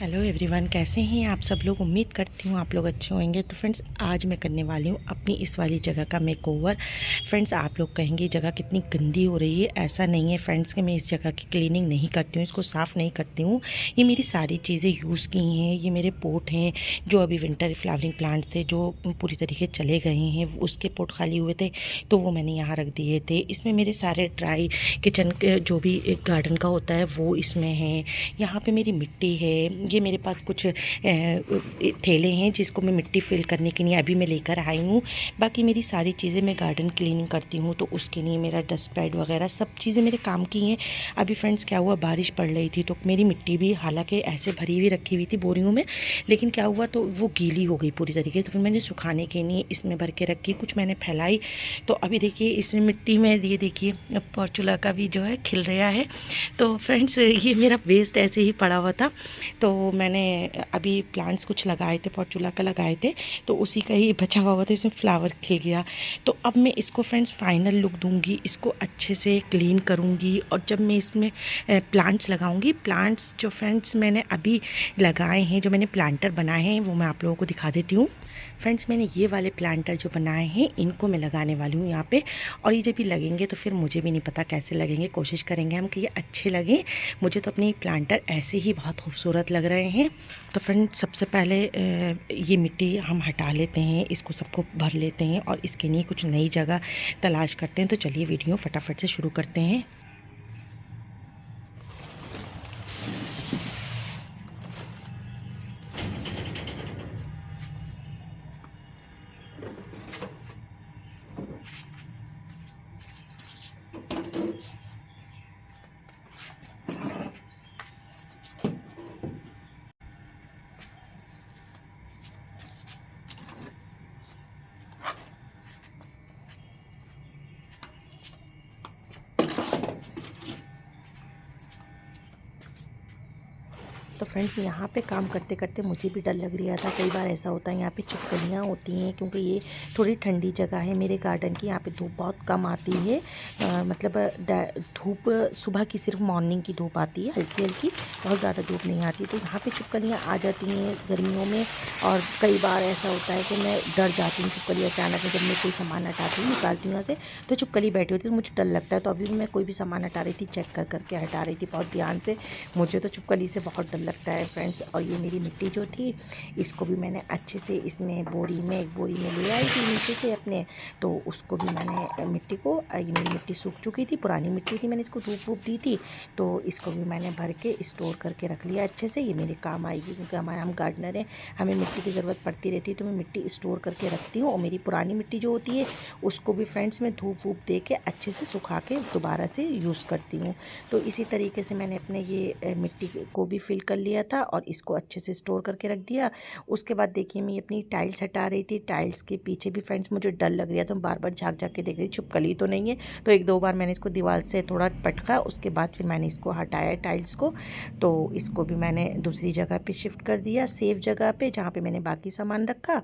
Hello everyone, कैसे हैं आप सब लोग। उम्मीद करती हूँ आप लोग अच्छे होंगे। तो फ्रेंड्स, आज मैं करने वाली हूँ अपनी इस वाली जगह का मेकओवर। फ्रेंड्स, आप लोग कहेंगे जगह कितनी गंदी हो रही है। ऐसा नहीं है फ्रेंड्स कि मैं इस जगह की क्लीनिंग नहीं करती हूँ, इसको साफ़ नहीं करती हूँ। ये मेरी सारी चीज़ें यूज़ की हैं। ये मेरे पोट हैं जो अभी विंटर फ्लावरिंग प्लांट्स थे जो पूरी तरीके चले गए हैं, उसके पोट खाली हुए थे तो वो मैंने यहाँ रख दिए थे। इसमें मेरे सारे ड्राई किचन के जो भी गार्डन का होता है वो इसमें है। यहाँ पे मेरी मिट्टी है। ये मेरे पास कुछ थैले हैं जिसको मैं मिट्टी फिल करने के लिए अभी मैं लेकर आई हूँ। बाकी मेरी सारी चीज़ें मैं गार्डन क्लीनिंग करती हूँ तो उसके लिए मेरा डस्ट पैड वगैरह सब चीज़ें मेरे काम की हैं। अभी फ्रेंड्स क्या हुआ, बारिश पड़ रही थी तो मेरी मिट्टी भी हालांकि ऐसे भरी हुई रखी हुई थी बोरियों में, लेकिन क्या हुआ तो वो गीली हो गई पूरी तरीके से। तो फिर मैंने सुखाने के लिए इसमें भर के रखी, कुछ मैंने फैलाई। तो अभी देखिए इसमें मिट्टी में ये देखिए पॉर्चुला का भी जो है खिल रहा है। तो फ्रेंड्स, ये मेरा वेस्ट ऐसे ही पड़ा हुआ था तो मैंने अभी प्लांट्स कुछ लगाए थे, पॉर्चुला का लगाए थे तो उसी का ही बचा हुआ था, इसमें फ्लावर खिल गया। तो अब मैं इसको फ्रेंड्स फाइनल लुक दूंगी, इसको अच्छे से क्लीन करूंगी और जब मैं इसमें प्लांट्स लगाऊंगी, प्लांट्स जो फ्रेंड्स मैंने अभी लगाए हैं, जो मैंने प्लांटर बनाए हैं वो मैं आप लोगों को दिखा देती हूँ। फ्रेंड्स, मैंने ये वाले प्लांटर जो बनाए हैं इनको मैं लगाने वाली हूँ यहाँ पे। और ये जब भी लगेंगे तो फिर मुझे भी नहीं पता कैसे लगेंगे, कोशिश करेंगे हम कि ये अच्छे लगें। मुझे तो अपने प्लांटर ऐसे ही बहुत खूबसूरत लग रहे हैं। तो फ्रेंड्स, सबसे पहले ये मिट्टी हम हटा लेते हैं, इसको सबको भर लेते हैं और इसके लिए कुछ नई जगह तलाश करते हैं। तो चलिए वीडियो फटाफट से शुरू करते हैं। तो फ्रेंड्स, यहाँ पे काम करते करते मुझे भी डर लग रहा था। कई बार ऐसा होता है यहाँ पे छिपकलियाँ होती हैं क्योंकि ये थोड़ी ठंडी जगह है मेरे गार्डन की। यहाँ पे धूप बहुत कम आती है, मतलब धूप सुबह की सिर्फ मॉर्निंग की धूप आती है, हल्की हल्की, बहुत ज़्यादा धूप नहीं आती। तो यहाँ पे छिपकलियाँ आ जाती हैं गर्मियों में। और कई बार ऐसा होता है कि मैं डर जाती हूँ छिपकली अचानक जब मैं कोई सामान हटाती हूँ, निकालती हूँ यहाँ से तो छिपकली बैठी होती है तो मुझे डर लगता है। तो अभी भी मैं कोई भी सामान हटा रही थी, चेक कर करके हटा रही थी बहुत ध्यान से। मुझे तो छिपकली से बहुत डर लगता है फ्रेंड्स। और ये मेरी मिट्टी जो थी इसको भी मैंने अच्छे से इसमें एक बोरी में ले आई थी नीचे से अपने। तो उसको भी मैंने मिट्टी को, ये मेरी मिट्टी सूख चुकी थी, पुरानी मिट्टी थी, मैंने इसको धूप वूप दी थी तो इसको भी मैंने भर के स्टोर करके रख लिया अच्छे से। ये मेरे काम आएगी क्योंकि हम गार्डनर हैं, हमें मिट्टी की ज़रूरत पड़ती रहती है तो मैं मिट्टी स्टोर करके रखती हूँ। और मेरी पुरानी मिट्टी जो होती है उसको भी फ्रेंड्स मैं धूप वूप दे के अच्छे से सुखा के दोबारा से यूज़ करती हूँ। तो इसी तरीके से मैंने अपने ये मिट्टी को भी फिल कर लिया था और इसको अच्छे से स्टोर करके रख दिया। उसके बाद देखिए मैं अपनी टाइल्स हटा रही थी, टाइल्स के पीछे भी फ्रेंड्स मुझे डर लग रहा था, बार बार झाँक झाँक के देख रही, छिपकली तो नहीं है। तो एक दो बार मैंने इसको दीवार से थोड़ा पटका, उसके बाद फिर मैंने इसको हटाया टाइल्स को। तो इसको भी मैंने दूसरी जगह पे शिफ्ट कर दिया, सेफ जगह पे जहाँ पे मैंने बाकी सामान रखा।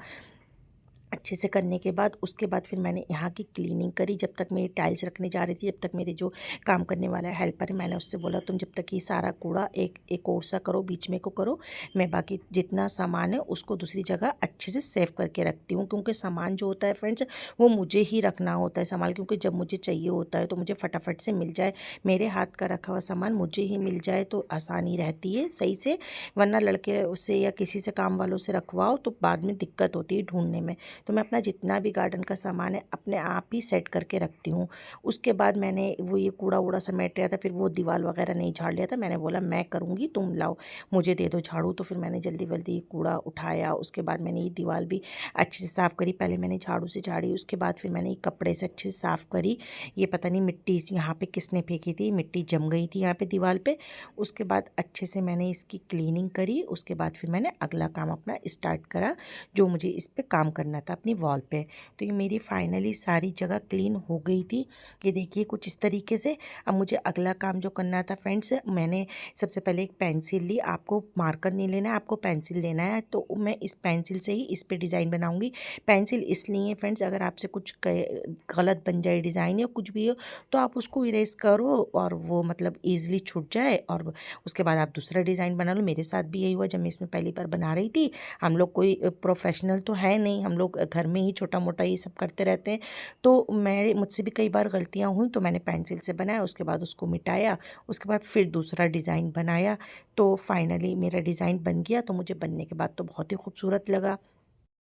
अच्छे से करने के बाद उसके बाद फिर मैंने यहाँ की क्लीनिंग करी। जब तक मैं ये टाइल्स रखने जा रही थी, जब तक मेरे जो काम करने वाला हेल्पर है, मैंने उससे बोला तुम जब तक ये सारा कूड़ा एक और सा करो, बीच में को करो, मैं बाकी जितना सामान है उसको दूसरी जगह अच्छे से सेव करके रखती हूँ। क्योंकि सामान जो होता है फ्रेंड्स वो मुझे ही रखना होता है संभाल, क्योंकि जब मुझे चाहिए होता है तो मुझे फटाफट से मिल जाए, मेरे हाथ का रखा हुआ सामान मुझे ही मिल जाए तो आसानी रहती है सही से। वरना लड़के से या किसी से काम वालों से रखवाओ तो बाद में दिक्कत होती है ढूंढने में। तो मैं अपना जितना भी गार्डन का सामान है अपने आप ही सेट करके रखती हूँ। उसके बाद मैंने वो ये कूड़ा वूड़ा समेट रहा था, फिर वो दीवार वगैरह नहीं झाड़ लिया था, मैंने बोला मैं करूँगी, तुम लाओ मुझे दे दो झाड़ू। तो फिर मैंने जल्दी जल्दी कूड़ा उठाया, उसके बाद मैंने ये दीवार भी अच्छे से साफ़ करी। पहले मैंने झाड़ू से झाड़ी, उसके बाद फिर मैंने ये कपड़े से अच्छे से साफ़ करी। ये पता नहीं मिट्टी यहाँ पे किसने फेंकी थी, मिट्टी जम गई थी यहाँ पे दीवार पे। उसके बाद अच्छे से मैंने इसकी क्लीनिंग करी, उसके बाद फिर मैंने अगला काम अपना स्टार्ट करा जो मुझे इस पर काम करना था अपनी वॉल पे। तो ये मेरी फाइनली सारी जगह क्लीन हो गई थी। ये देखिए कुछ इस तरीके से। अब मुझे अगला काम जो करना था फ्रेंड्स, मैंने सबसे पहले एक पेंसिल ली। आपको मार्कर नहीं लेना है, आपको पेंसिल लेना है। तो मैं इस पेंसिल से ही इस पर डिज़ाइन बनाऊँगी। पेंसिल इसलिए फ्रेंड्स, अगर आपसे कुछ गलत बन जाए डिज़ाइन या कुछ भी हो तो आप उसको इरेज करो और वो मतलब ईजिली छूट जाए और उसके बाद आप दूसरा डिज़ाइन बना लो। मेरे साथ भी यही हुआ जब मैं इसमें पहली बार बना रही थी। हम लोग कोई प्रोफेशनल तो है नहीं, हम लोग घर में ही छोटा मोटा ये सब करते रहते हैं। तो मुझसे भी कई बार गलतियाँ हुई, तो मैंने पेंसिल से बनाया, उसके बाद उसको मिटाया, उसके बाद फिर दूसरा डिज़ाइन बनाया। तो फाइनली मेरा डिज़ाइन बन गया। तो मुझे बनने के बाद तो बहुत ही खूबसूरत लगा।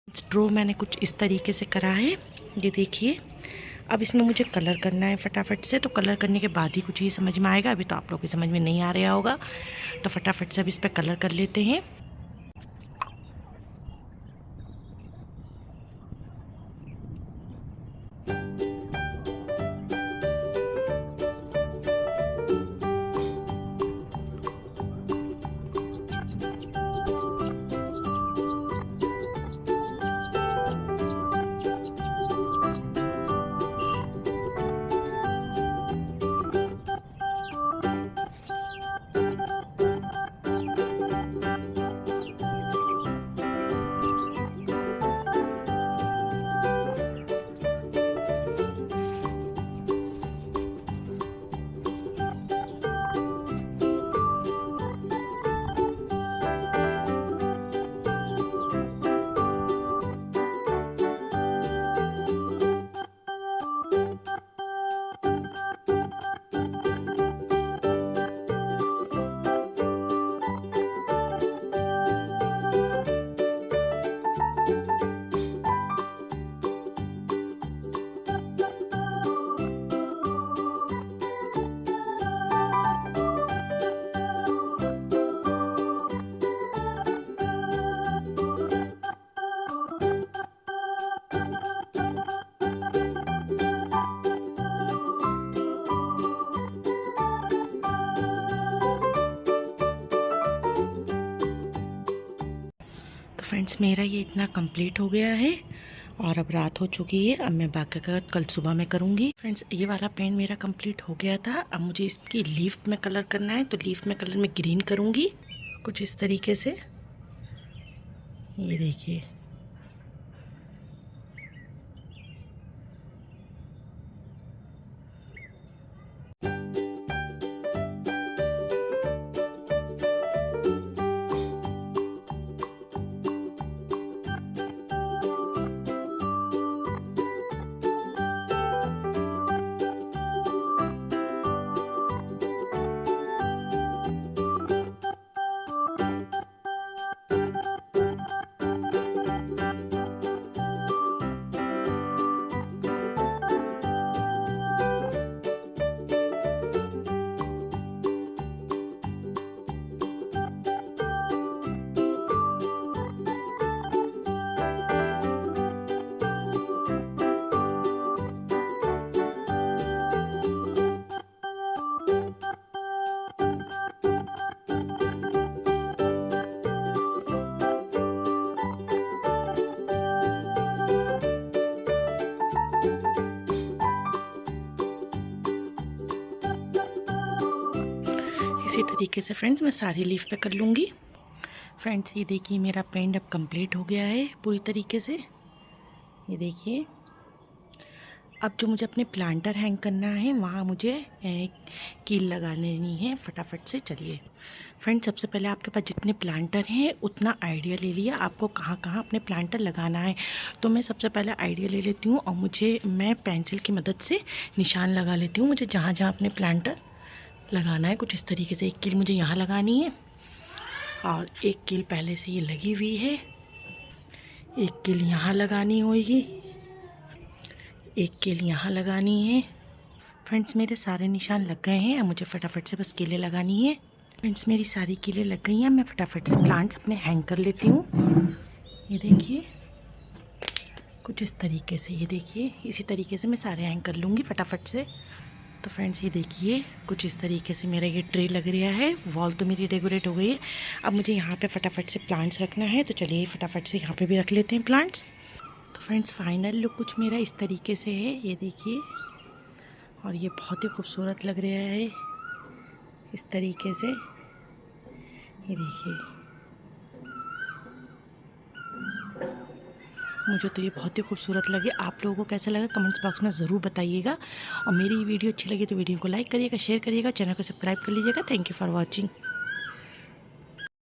ड्रॉ मैंने कुछ इस तरीके से करा है, ये देखिए। अब इसमें मुझे कलर करना है फटाफट से। तो कलर करने के बाद ही कुछ ही समझ में आएगा, अभी तो आप लोग की समझ में नहीं आ रहा होगा। तो फटाफट से अब इस पर कलर कर लेते हैं। फ्रेंड्स मेरा ये इतना कंप्लीट हो गया है और अब रात हो चुकी है। अब मैं बाकी का कल सुबह में करूँगी। फ्रेंड्स ये वाला पेन मेरा कंप्लीट हो गया था। अब मुझे इसकी लीफ में कलर करना है। तो लीफ में कलर में ग्रीन करूँगी कुछ इस तरीके से, ये देखिए। इसी तरीके से फ्रेंड्स मैं सारी लीफ पे कर लूँगी। फ्रेंड्स ये देखिए मेरा पेंट अब कंप्लीट हो गया है पूरी तरीके से, ये देखिए। अब जो मुझे अपने प्लांटर हैंग करना है वहाँ मुझे कील लगा लेनी है फटाफट से। चलिए फ्रेंड्स, सबसे पहले आपके पास जितने प्लांटर हैं उतना आइडिया ले लिया आपको कहाँ कहाँ अपने प्लांटर लगाना है। तो मैं सबसे पहले आइडिया ले लेती हूँ और मैं पेंसिल की मदद से निशान लगा लेती हूँ। मुझे जहाँ जहाँ अपने प्लांटर लगाना है कुछ इस तरीके से। एक कील मुझे यहाँ लगानी है और एक कील पहले से ये लगी हुई है, एक कील यहाँ लगानी होगी, एक कील यहाँ लगानी है। फ्रेंड्स मेरे सारे निशान लग गए हैं। अब मुझे फटाफट से बस कीलें लगानी है। फ्रेंड्स मेरी सारी कीलें लग गई हैं। मैं फटाफट से प्लांट्स अपने हैंग कर लेती हूँ। ये देखिए कुछ इस तरीके से, ये देखिए इसी तरीके से मैं सारे हैंग कर लूँगी फटाफट से। तो फ्रेंड्स ये देखिए कुछ इस तरीके से मेरा ये ट्रे लग रहा है। वॉल तो मेरी डेकोरेट हो गई है। अब मुझे यहाँ पे फटाफट से प्लांट्स रखना है। तो चलिए फटाफट से यहाँ पे भी रख लेते हैं प्लांट्स। तो फ्रेंड्स फाइनल लुक कुछ मेरा इस तरीके से है, ये देखिए। और ये बहुत ही खूबसूरत लग रहा है इस तरीके से, ये देखिए। मुझे तो ये बहुत ही खूबसूरत लगे। आप लोगों को कैसा लगा कमेंट्स बॉक्स में ज़रूर बताइएगा। और मेरी वीडियो अच्छी लगी तो वीडियो को लाइक करिएगा, शेयर करिएगा, चैनल को सब्सक्राइब कर लीजिएगा। Thank you for watching.